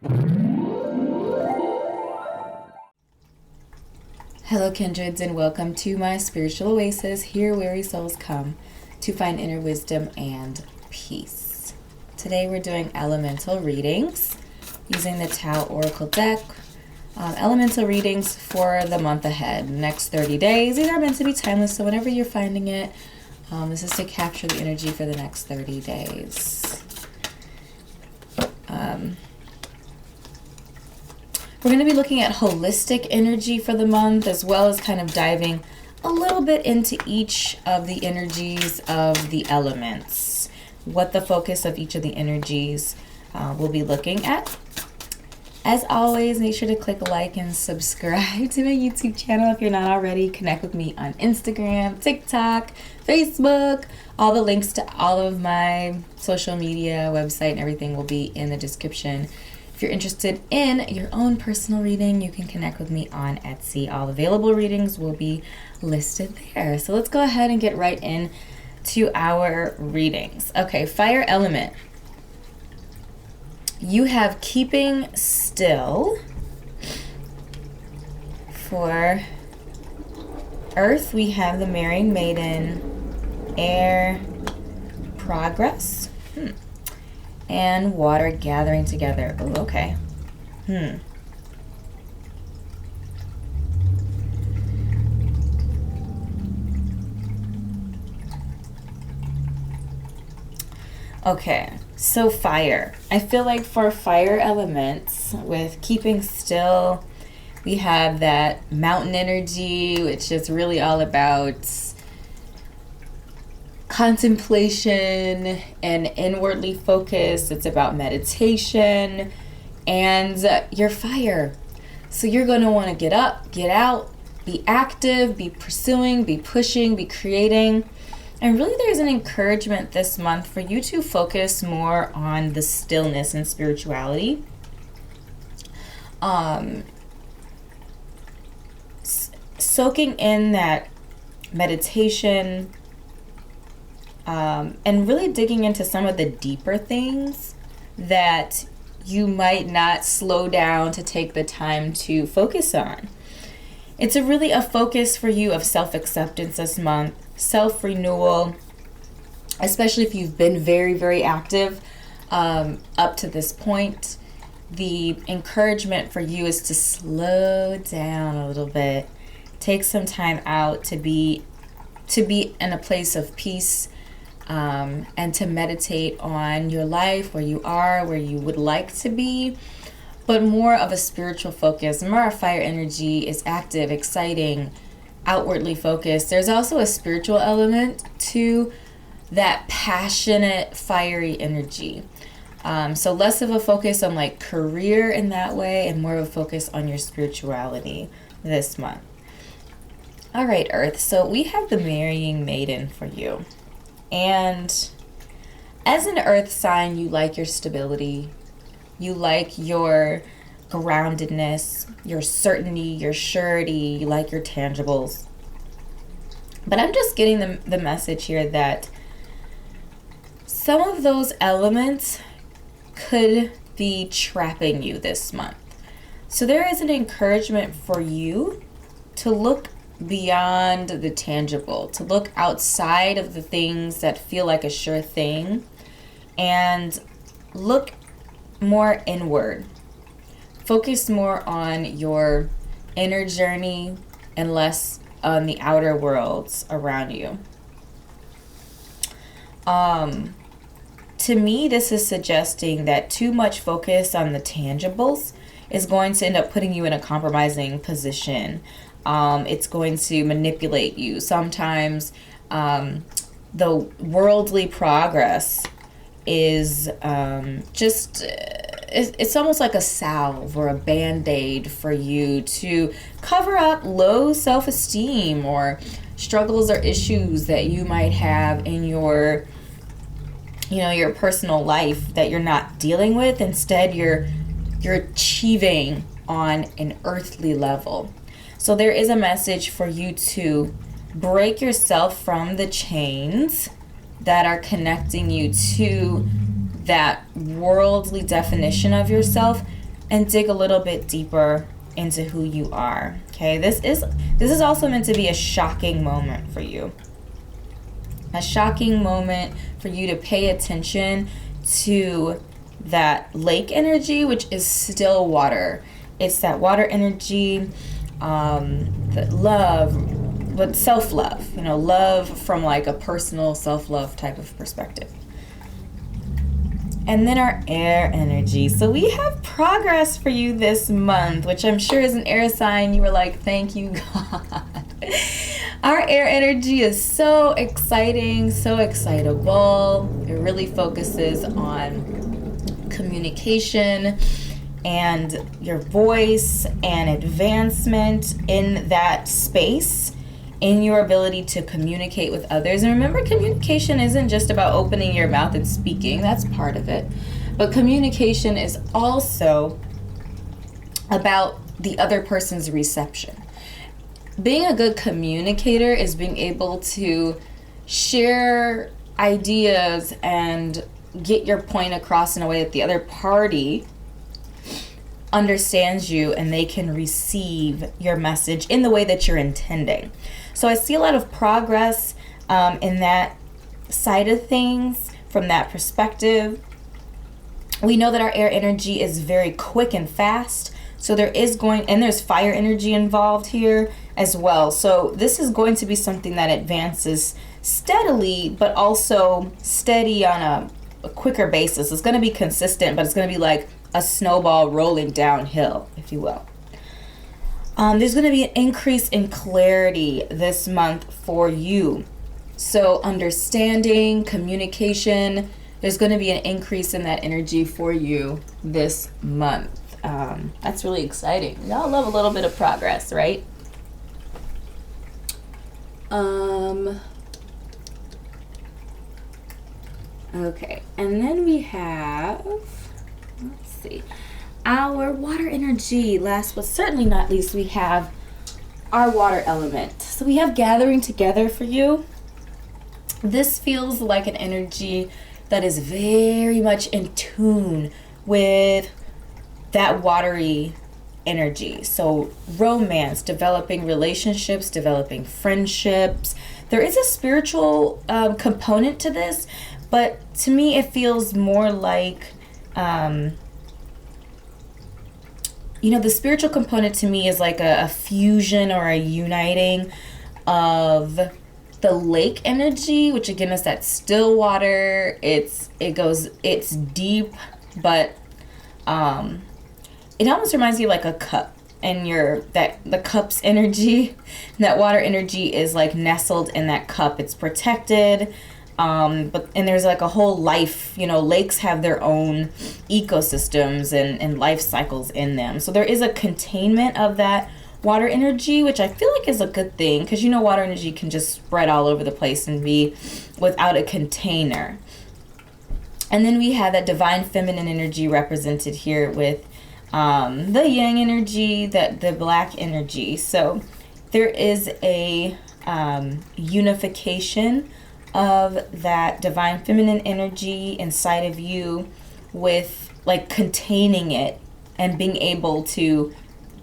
Hello, kindreds, and welcome to my spiritual oasis, here weary souls come to find inner wisdom and peace. Today we're doing elemental readings using the Tao Oracle deck. Elemental readings for the month ahead, next 30 days. These are meant to be timeless, so whenever you're finding it, this is to capture the energy for the next 30 days. We're going to be looking at holistic energy for the month, as well as kind of diving a little bit into each of the energies of the elements, what the focus of each of the energies we'll be looking at. As always, make sure to click like and subscribe to my YouTube channel if you're not already. Connect with me on Instagram, TikTok, Facebook. All the links to all of my social media, website, and everything will be in the description. If you're interested in your own personal reading, you can connect with me on Etsy. All available readings will be listed there. So let's go ahead and get right into our readings. Okay, fire element. You have keeping still. For earth, we have the marrying maiden, air, progress. And water gathering together. Oh, okay. Okay, so fire. I feel like for fire elements, with keeping still, we have that mountain energy, which is really all about contemplation and inwardly focused. It's about meditation and your fire. So you're going to want to get up, get out, be active, be pursuing, be pushing, be creating. And really there's an encouragement this month for you to focus more on the stillness and spirituality. Soaking in that meditation, and really digging into some of the deeper things that you might not slow down to take the time to focus on. It's really a focus for you of self-acceptance this month, self-renewal, especially if you've been very, very active up to this point. The encouragement for you is to slow down a little bit, take some time out to be in a place of peace, and to meditate on your life, where you are, where you would like to be, but more of a spiritual focus. More fire energy is active, exciting, outwardly focused. There's also a spiritual element to that passionate, fiery energy. So less of a focus on like career in that way, and more of a focus on your spirituality this month. All right, Earth. So we have the marrying maiden for you. And as an earth sign, you like your stability, you like your groundedness, your certainty, your surety, you like your tangibles. But I'm just getting the message here that some of those elements could be trapping you this month. So there is an encouragement for you to look beyond the tangible, to look outside of the things that feel like a sure thing, and look more inward. Focus more on your inner journey and less on the outer worlds around you. To me, this is suggesting that too much focus on the tangibles is going to end up putting you in a compromising position. It's going to manipulate you. Sometimes the worldly progress is it's almost like a salve or a band-aid for you to cover up low self-esteem or struggles or issues that you might have in your personal life that you're not dealing with. Instead, you're achieving on an earthly level. So there is a message for you to break yourself from the chains that are connecting you to that worldly definition of yourself and dig a little bit deeper into who you are. Okay, this is also meant to be a shocking moment for you. A shocking moment for you to pay attention to that lake energy, which is still water. It's that water energy, that love, but self-love, love from like a personal self-love type of perspective. And then our air energy. So we have progress for you this month, which I'm sure is an air sign. You were like, thank you, God. Our air energy is so exciting, so excitable. It really focuses on communication and your voice and advancement in that space, in your ability to communicate with others. And remember, communication isn't just about opening your mouth and speaking. That's part of it. But communication is also about the other person's reception. Being a good communicator is being able to share ideas and get your point across in a way that the other party understands you and they can receive your message in the way that you're intending. So I see a lot of progress in that side of things from that perspective. We know that our air energy is very quick and fast. So there's fire energy involved here as well. So this is going to be something that advances steadily, but also steady on a quicker basis. It's going to be consistent, but it's going to be like a snowball rolling downhill, if you will. There's going to be an increase in clarity this month for you. So understanding, communication, there's going to be an increase in that energy for you this month. That's really exciting. Y'all love a little bit of progress, right? Okay, and then we have, let's see, our water energy. Last but certainly not least, we have our water element. So we have gathering together for you. This feels like an energy that is very much in tune with that watery energy. So romance, developing relationships, developing friendships. There is a spiritual component to this, but to me it feels more like, the spiritual component to me is like a fusion or a uniting of the lake energy, which again is that still water. It's deep, but it almost reminds you of like a cup, and the cup's energy, that water energy is like nestled in that cup. It's protected, and there's like a whole life. Lakes have their own ecosystems and life cycles in them. So there is a containment of that water energy, which I feel like is a good thing, because water energy can just spread all over the place and be without a container. And then we have that divine feminine energy represented here with the yang energy, the black energy. So there is a unification of that divine feminine energy inside of you, with like containing it and being able to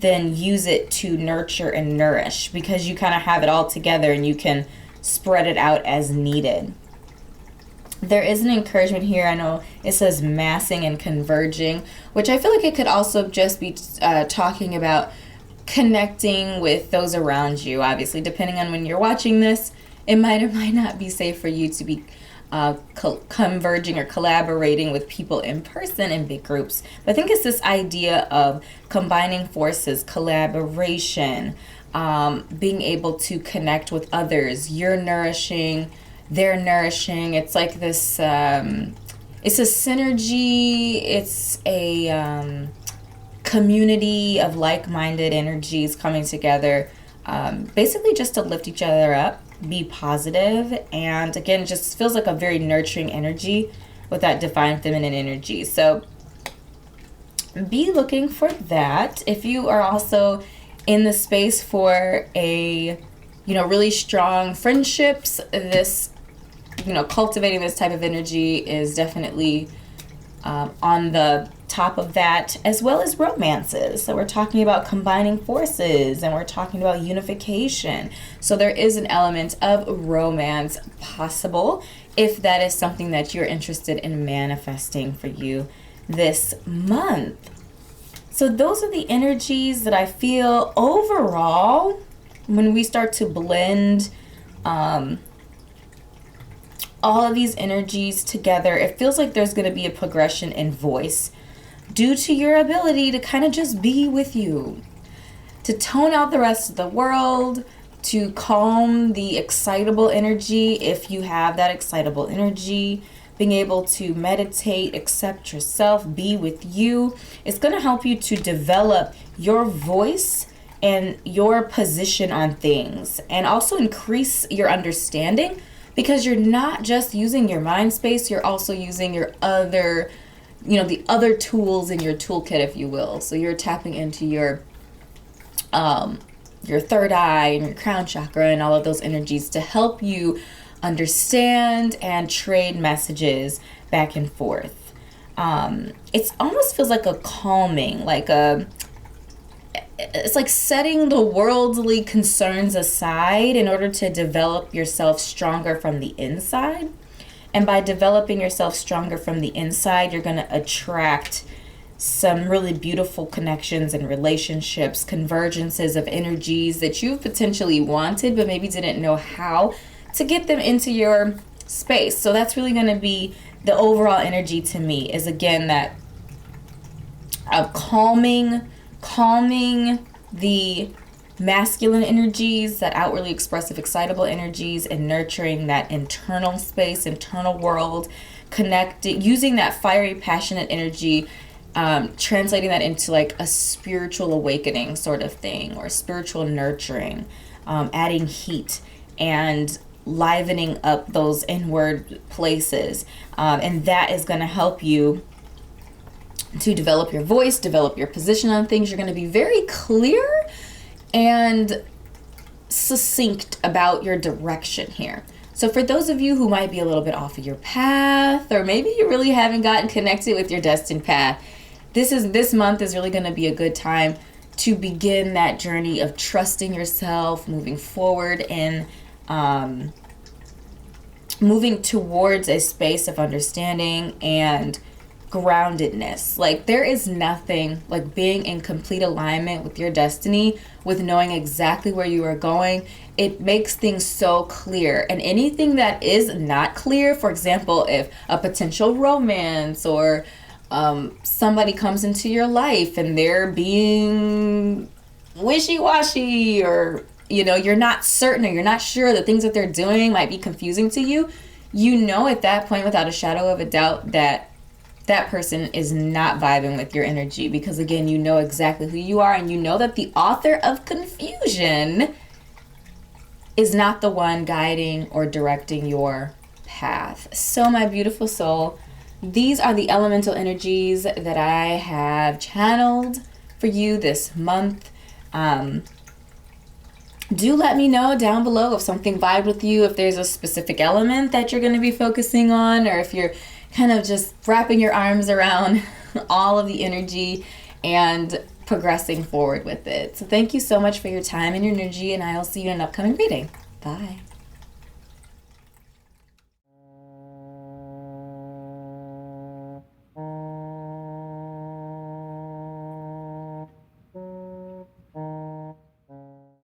then use it to nurture and nourish, because you kind of have it all together and you can spread it out as needed. There is an encouragement here. I know it says massing and converging, which I feel like it could also just be talking about connecting with those around you. Obviously, depending on when you're watching this, it might or might not be safe for you to be converging or collaborating with people in person in big groups. But I think it's this idea of combining forces, collaboration, being able to connect with others. You're nourishing, they're nourishing. It's like this, it's a synergy, it's a community of like-minded energies coming together, basically just to lift each other up, be positive, and again, just feels like a very nurturing energy with that divine feminine energy. So be looking for that. If you are also in the space for a really strong friendships, this cultivating this type of energy is definitely on the top of that, as well as romances. So we're talking about combining forces, and we're talking about unification. So there is an element of romance possible if that is something that you're interested in manifesting for you this month. So those are the energies that I feel overall when we start to blend all of these energies together. It feels like there's going to be a progression in voice due to your ability to kind of just be with you, to tone out the rest of the world, to calm the excitable energy if you have that excitable energy, being able to meditate, accept yourself, be with you. It's going to help you to develop your voice and your position on things, and also increase your understanding, because you're not just using your mind space, you're also using your other, the other tools in your toolkit, if you will. So you're tapping into your third eye and your crown chakra and all of those energies to help you understand and trade messages back and forth. It almost feels like a calming, it's like setting the worldly concerns aside in order to develop yourself stronger from the inside. And by developing yourself stronger from the inside, you're going to attract some really beautiful connections and relationships, convergences of energies that you've potentially wanted, but maybe didn't know how to get them into your space. So that's really going to be the overall energy to me, is again that calming the masculine energies, that outwardly expressive, excitable energies, and nurturing that internal space, internal world, using that fiery, passionate energy, translating that into like a spiritual awakening sort of thing, or spiritual nurturing, adding heat and livening up those inward places. And that is going to help you to develop your voice, develop your position on things. You're going to be very clear and succinct about your direction here. So for those of you who might be a little bit off of your path, or maybe you really haven't gotten connected with your destined path, this month is really going to be a good time to begin that journey of trusting yourself, moving forward, and moving towards a space of understanding and groundedness. Like, there is nothing like being in complete alignment with your destiny, with knowing exactly where you are going. It makes things so clear. And anything that is not clear, for example, if a potential romance or somebody comes into your life and they're being wishy-washy, or you're not certain, or you're not sure, the things that they're doing might be confusing to you, at that point without a shadow of a doubt that person is not vibing with your energy, because again, you know exactly who you are, and you know that the author of confusion is not the one guiding or directing your path. So my beautiful soul, these are the elemental energies that I have channeled for you this month. Do let me know down below if something vibed with you, if there's a specific element that you're going to be focusing on, or if you're kind of just wrapping your arms around all of the energy and progressing forward with it. So thank you so much for your time and your energy, and I'll see you in an upcoming reading. Bye.